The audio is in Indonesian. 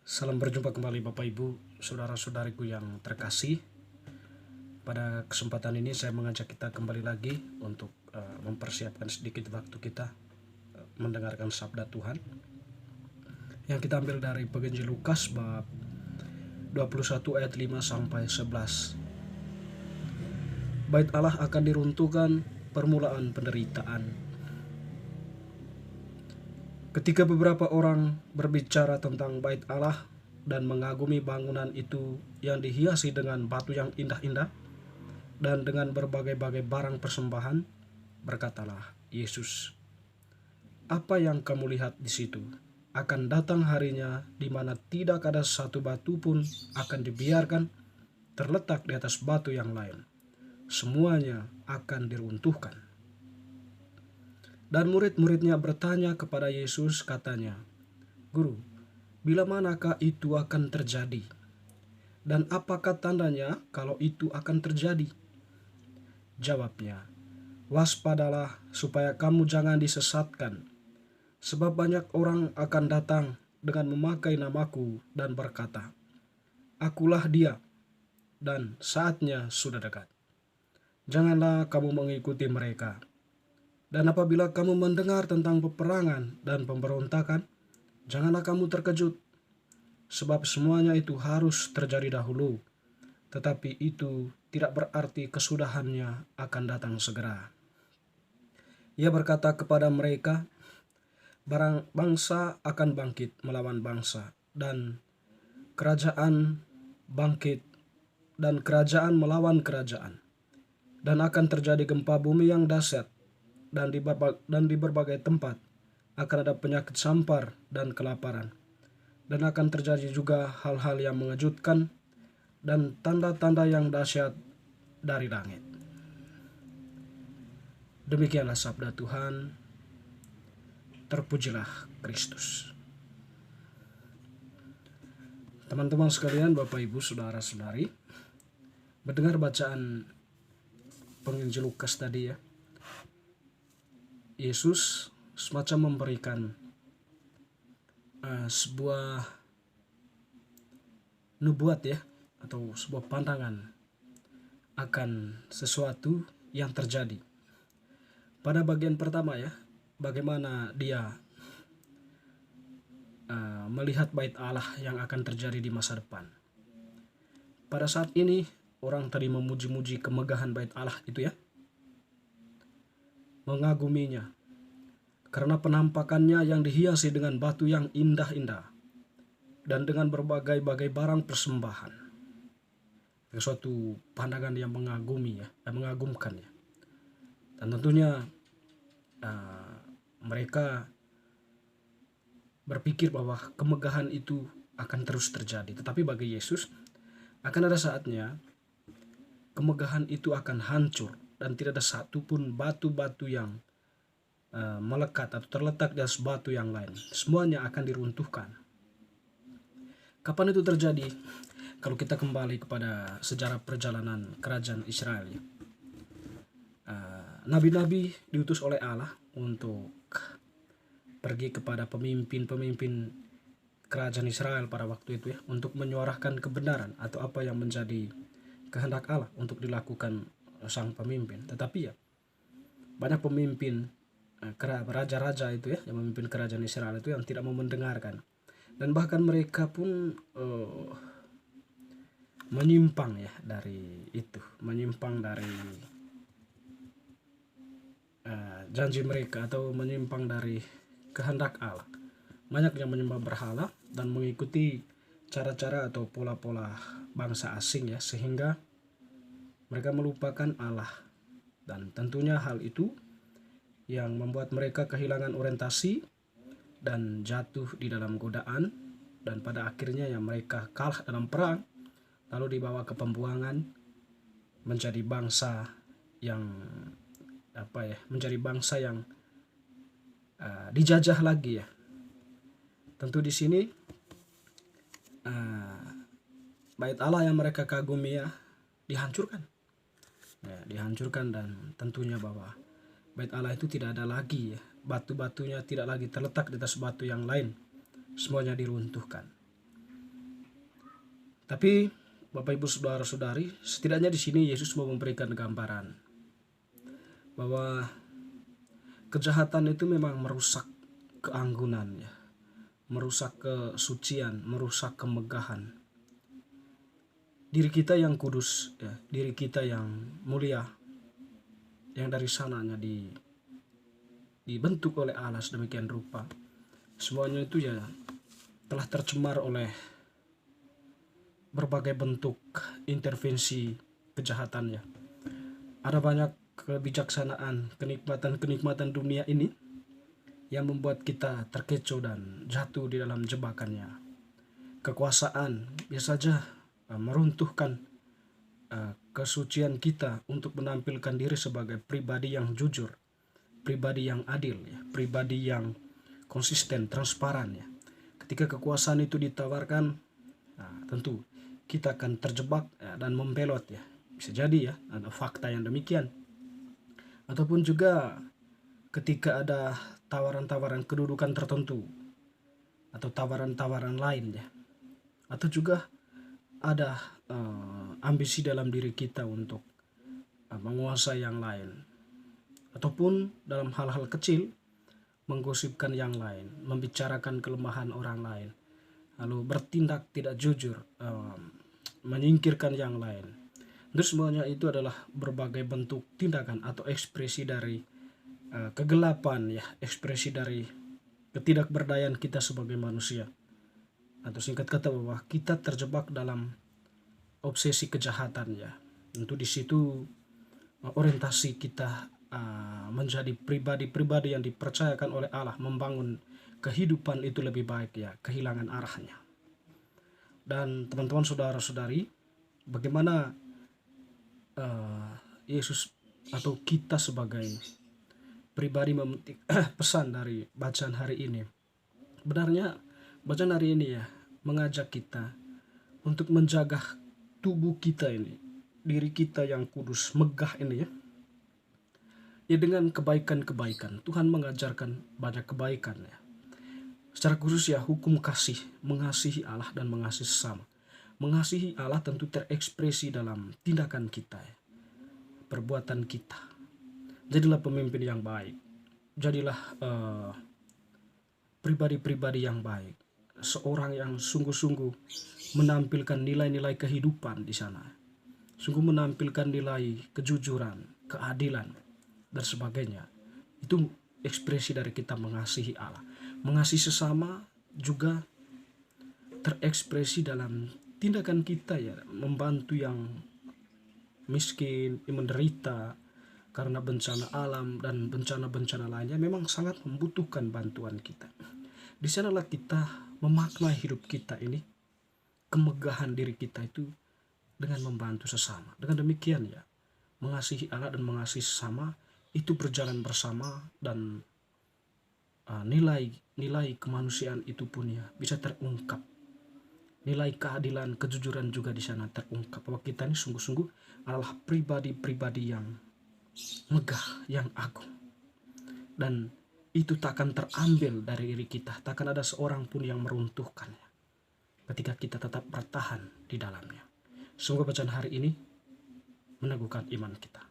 Salam berjumpa kembali Bapak Ibu, saudara-saudariku yang terkasih. Pada kesempatan ini saya mengajak kita kembali lagi untuk mempersiapkan sedikit waktu kita mendengarkan sabda Tuhan. Yang kita ambil dari Penginjil Lukas bab 21 ayat 5 sampai 11. Bait Allah akan diruntuhkan, permulaan penderitaan. Ketika beberapa orang berbicara tentang bait Allah dan mengagumi bangunan itu yang dihiasi dengan batu yang indah-indah dan dengan berbagai-bagai barang persembahan, berkatalah Yesus, "Apa yang kamu lihat di situ? Akan datang harinya di mana tidak ada satu batu pun akan dibiarkan terletak di atas batu yang lain. Semuanya akan diruntuhkan." Dan murid-muridnya bertanya kepada Yesus, katanya, "Guru, bila manakah itu akan terjadi? Dan apakah tandanya kalau itu akan terjadi?" Jawabnya, "Waspadalah supaya kamu jangan disesatkan, sebab banyak orang akan datang dengan memakai namaku dan berkata, 'Akulah dia,' dan saatnya sudah dekat. Janganlah kamu mengikuti mereka. Dan apabila kamu mendengar tentang peperangan dan pemberontakan, janganlah kamu terkejut, sebab semuanya itu harus terjadi dahulu, tetapi itu tidak berarti kesudahannya akan datang segera." Ia berkata kepada mereka, "Barang bangsa akan bangkit melawan bangsa, dan kerajaan bangkit dan kerajaan melawan kerajaan, dan akan terjadi gempa bumi yang dahsyat, dan di berbagai tempat akan ada penyakit sampar dan kelaparan, dan akan terjadi juga hal-hal yang mengejutkan dan tanda-tanda yang dahsyat dari langit." Demikianlah sabda Tuhan. Terpujilah Kristus. Teman-teman sekalian, Bapak Ibu, saudara-saudari, mendengar bacaan Penginjil Lukas tadi ya, Yesus semacam memberikan sebuah nubuat ya, atau sebuah pandangan akan sesuatu yang terjadi. Pada bagian pertama ya, bagaimana dia melihat bait Allah yang akan terjadi di masa depan. Pada saat ini orang tadi memuji-muji kemegahan bait Allah itu ya, mengaguminya karena penampakannya yang dihiasi dengan batu yang indah-indah dan dengan berbagai-bagai barang persembahan. Suatu pandangan yang mengagumi ya, dan mengagumkan ya. Dan tentunya mereka berpikir bahwa kemegahan itu akan terus terjadi. Tetapi bagi Yesus akan ada saatnya kemegahan itu akan hancur dan tidak ada satupun batu-batu yang melekat atau terletak di atas batu yang lain. Semuanya akan diruntuhkan. Kapan itu terjadi? Kalau kita kembali kepada sejarah perjalanan kerajaan Israel ya. Nabi-nabi diutus oleh Allah untuk pergi kepada pemimpin-pemimpin kerajaan Israel pada waktu itu ya, untuk menyuarakan kebenaran atau apa yang menjadi kehendak Allah untuk dilakukan sang pemimpin. Tetapi ya, banyak pemimpin raja-raja itu ya, yang memimpin kerajaan Israel itu yang tidak mau mendengarkan, dan bahkan mereka pun menyimpang ya dari itu, menyimpang dari janji mereka atau menyimpang dari kehendak Allah. Banyak yang menyembah berhala dan mengikuti cara-cara atau pola-pola bangsa asing ya, sehingga mereka melupakan Allah. Dan tentunya hal itu yang membuat mereka kehilangan orientasi dan jatuh di dalam godaan, dan pada akhirnya ya mereka kalah dalam perang, lalu dibawa ke pembuangan, menjadi bangsa yang menjadi bangsa yang dijajah lagi ya. Tentu di sini bait Allah yang mereka kagumi ya dihancurkan. Ya, dihancurkan, dan tentunya bahwa bait Allah itu tidak ada lagi ya. Batu-batunya tidak lagi terletak di atas batu yang lain. Semuanya diruntuhkan. Tapi Bapak Ibu Saudara-saudari, setidaknya di sini Yesus mau memberikan gambaran bahwa kejahatan itu memang merusak keanggunan ya, merusak kesucian, merusak kemegahan. Diri kita yang kudus ya, diri kita yang mulia, yang dari sananya dibentuk oleh Allah sedemikian rupa. Semuanya itu ya telah tercemar oleh berbagai bentuk intervensi kejahatan ya. Ada banyak kebijaksanaan, kenikmatan-kenikmatan dunia ini yang membuat kita terkecoh dan jatuh di dalam jebakannya. Kekuasaan biasa saja meruntuhkan kesucian kita untuk menampilkan diri sebagai pribadi yang jujur, pribadi yang adil ya, pribadi yang konsisten, transparan ya. Ketika kekuasaan itu ditawarkan, tentu kita akan terjebak ya, dan membelot ya. Bisa jadi ya, ada fakta yang demikian. Ataupun juga ketika ada tawaran-tawaran kedudukan tertentu atau tawaran-tawaran lain ya. Atau juga ada ambisi dalam diri kita untuk menguasai yang lain. Ataupun dalam hal-hal kecil menggosipkan yang lain, membicarakan kelemahan orang lain, lalu bertindak tidak jujur, menyingkirkan yang lain. Terus semuanya itu adalah berbagai bentuk tindakan atau ekspresi dari kegelapan ya, ekspresi dari ketidakberdayaan kita sebagai manusia. Atau singkat kata bahwa kita terjebak dalam obsesi kejahatan ya. Tentu di situ orientasi kita menjadi pribadi-pribadi yang dipercayakan oleh Allah membangun kehidupan itu lebih baik ya, kehilangan arahnya. Dan teman-teman saudara-saudari, bagaimana Yesus atau kita sebagai pribadi memetik pesan dari bacaan hari ini. Benarnya bacaan hari ini ya mengajak kita untuk menjaga tubuh kita ini, diri kita yang kudus, megah ini ya. Ya dengan kebaikan-kebaikan. Tuhan mengajarkan banyak kebaikan ya. Secara khusus ya hukum kasih, mengasihi Allah dan mengasihi sesama. Mengasihi Allah tentu terekspresi dalam tindakan kita ya, perbuatan kita. Jadilah pemimpin yang baik. Jadilah pribadi-pribadi yang baik. Seorang yang sungguh-sungguh menampilkan nilai-nilai kehidupan di sana. Sungguh menampilkan nilai kejujuran, keadilan, dan sebagainya. Itu ekspresi dari kita mengasihi Allah. Mengasihi sesama juga terekspresi dalam tindakan kita ya, membantu yang miskin, yang menderita karena bencana alam dan bencana-bencana lainnya, memang sangat membutuhkan bantuan kita. Di sanalah kita memaknai hidup kita ini, kemegahan diri kita itu dengan membantu sesama. Dengan demikian ya, mengasihi Allah dan mengasihi sesama itu berjalan bersama, dan nilai kemanusiaan itu pun ya bisa terungkap. Nilai keadilan, kejujuran juga di sana terungkap bahwa kita ini sungguh-sungguh adalah pribadi-pribadi yang megah, yang agung. Dan itu takkan terambil dari diri kita, takkan ada seorang pun yang meruntuhkannya ketika kita tetap bertahan di dalamnya. Semoga bacaan hari ini meneguhkan iman kita.